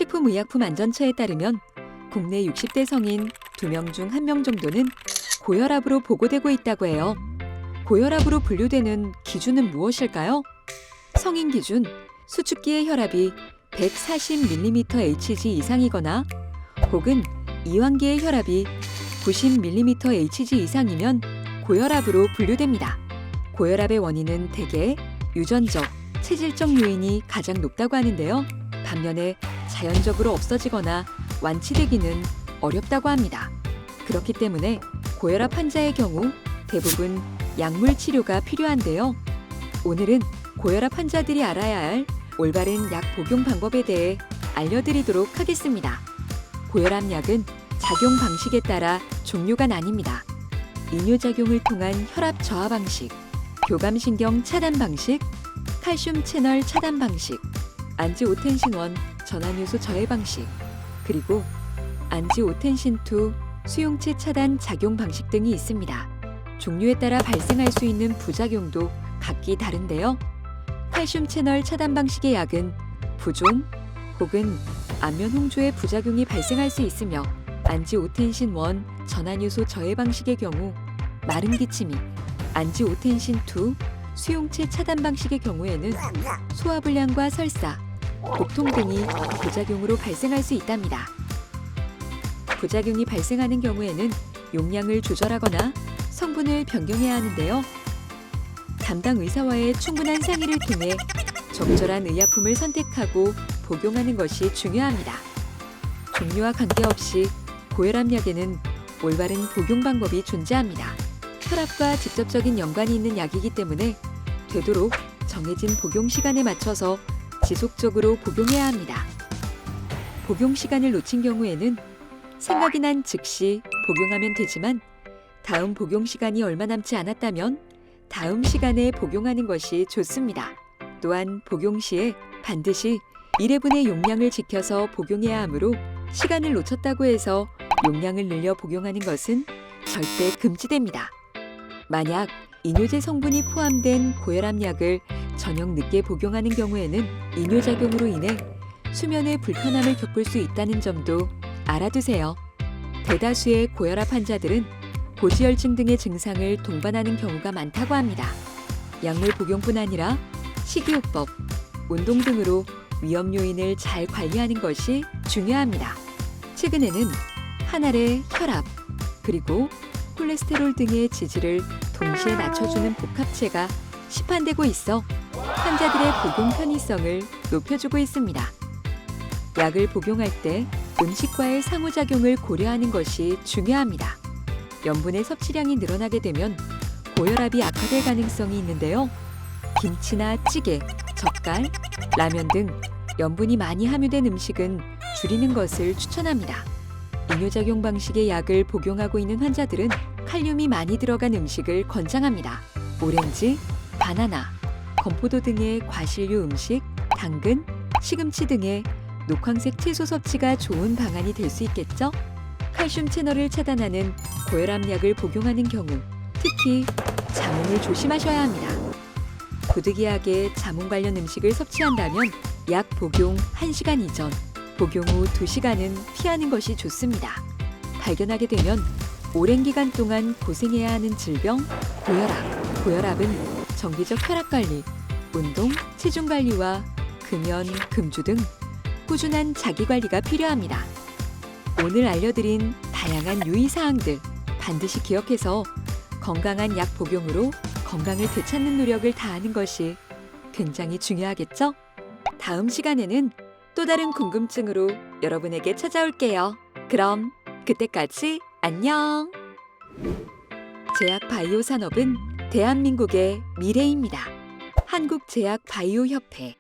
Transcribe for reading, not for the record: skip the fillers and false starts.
식품의약품안전처에 따르면 국내 60대 성인 2명 중 1명 정도는 고혈압으로 보고되고 있다고 해요. 고혈압으로 분류되는 기준은 무엇일까요? 성인 기준 수축기의 혈압이 140mmHg 이상이거나 혹은 이완기의 혈압이 90mmHg 이상이면 고혈압으로 분류됩니다. 고혈압의 원인은 대개 유전적, 체질적 요인이 가장 높다고 하는데요. 반면에 자연적으로 없어지거나 완치되기는 어렵다고 합니다. 그렇기 때문에 고혈압 환자의 경우 대부분 약물 치료가 필요한데요. 오늘은 고혈압 환자들이 알아야 할 올바른 약 복용 방법에 대해 알려드리도록 하겠습니다. 고혈압 약은 작용 방식에 따라 종류가 나뉩니다. 이뇨작용을 통한 혈압 저하 방식, 교감신경 차단 방식, 칼슘 채널 차단 방식, 안지오텐신-1 전환효소 저해 방식, 그리고 안지오텐신-2 수용체 차단 작용 방식 등이 있습니다. 종류에 따라 발생할 수 있는 부작용도 각기 다른데요. 칼슘 채널 차단 방식의 약은 부종 혹은 안면 홍조의 부작용이 발생할 수 있으며 안지오텐신-1 전환효소 저해 방식의 경우 마른 기침이, 안지오텐신-2 수용체 차단 방식의 경우에는 소화불량과 설사, 복통 등이 부작용으로 발생할 수 있답니다. 부작용이 발생하는 경우에는 용량을 조절하거나 성분을 변경해야 하는데요. 담당 의사와의 충분한 상의를 통해 적절한 의약품을 선택하고 복용하는 것이 중요합니다. 종류와 관계없이 고혈압 약에는 올바른 복용 방법이 존재합니다. 혈압과 직접적인 연관이 있는 약이기 때문에 되도록 정해진 복용 시간에 맞춰서 지속적으로 복용해야 합니다. 복용 시간을 놓친 경우에는 생각이 난 즉시 복용하면 되지만 다음 복용 시간이 얼마 남지 않았다면 다음 시간에 복용하는 것이 좋습니다. 또한 복용 시에 반드시 1회분의 용량을 지켜서 복용해야 하므로 시간을 놓쳤다고 해서 용량을 늘려 복용하는 것은 절대 금지됩니다. 만약 이뇨제 성분이 포함된 고혈압 약을 저녁 늦게 복용하는 경우에는 이뇨작용으로 인해 수면에 불편함을 겪을 수 있다는 점도 알아두세요. 대다수의 고혈압 환자들은 고지혈증 등의 증상을 동반하는 경우가 많다고 합니다. 약물 복용뿐 아니라 식이요법, 운동 등으로 위험 요인을 잘 관리하는 것이 중요합니다. 최근에는 한 알의 혈압, 그리고 콜레스테롤 등의 지지를 동시에 낮춰주는 복합체가 시판되고 있어 환자들의 복용 편의성을 높여주고 있습니다. 약을 복용할 때 음식과의 상호작용을 고려하는 것이 중요합니다. 염분의 섭취량이 늘어나게 되면 고혈압이 악화될 가능성이 있는데요. 김치나 찌개, 젓갈, 라면 등 염분이 많이 함유된 음식은 줄이는 것을 추천합니다. 이뇨작용 방식의 약을 복용하고 있는 환자들은 칼륨이 많이 들어간 음식을 권장합니다. 오렌지, 바나나, 건포도 등의 과실류 음식, 당근, 시금치 등의 녹황색 채소 섭취가 좋은 방안이 될 수 있겠죠? 칼슘 채널을 차단하는 고혈압 약을 복용하는 경우 특히 자몽을 조심하셔야 합니다. 부득이하게 자몽 관련 음식을 섭취한다면 약 복용 1시간 이전, 복용 후 2시간은 피하는 것이 좋습니다. 발견하게 되면 오랜 기간 동안 고생해야 하는 질병, 고혈압. 고혈압은 정기적 혈압 관리, 운동, 체중 관리와 금연, 금주 등 꾸준한 자기 관리가 필요합니다. 오늘 알려드린 다양한 유의사항들 반드시 기억해서 건강한 약 복용으로 건강을 되찾는 노력을 다하는 것이 굉장히 중요하겠죠? 다음 시간에는 또 다른 궁금증으로 여러분에게 찾아올게요. 그럼 그때까지 안녕! 제약 바이오 산업은 대한민국의 미래입니다. 한국제약바이오협회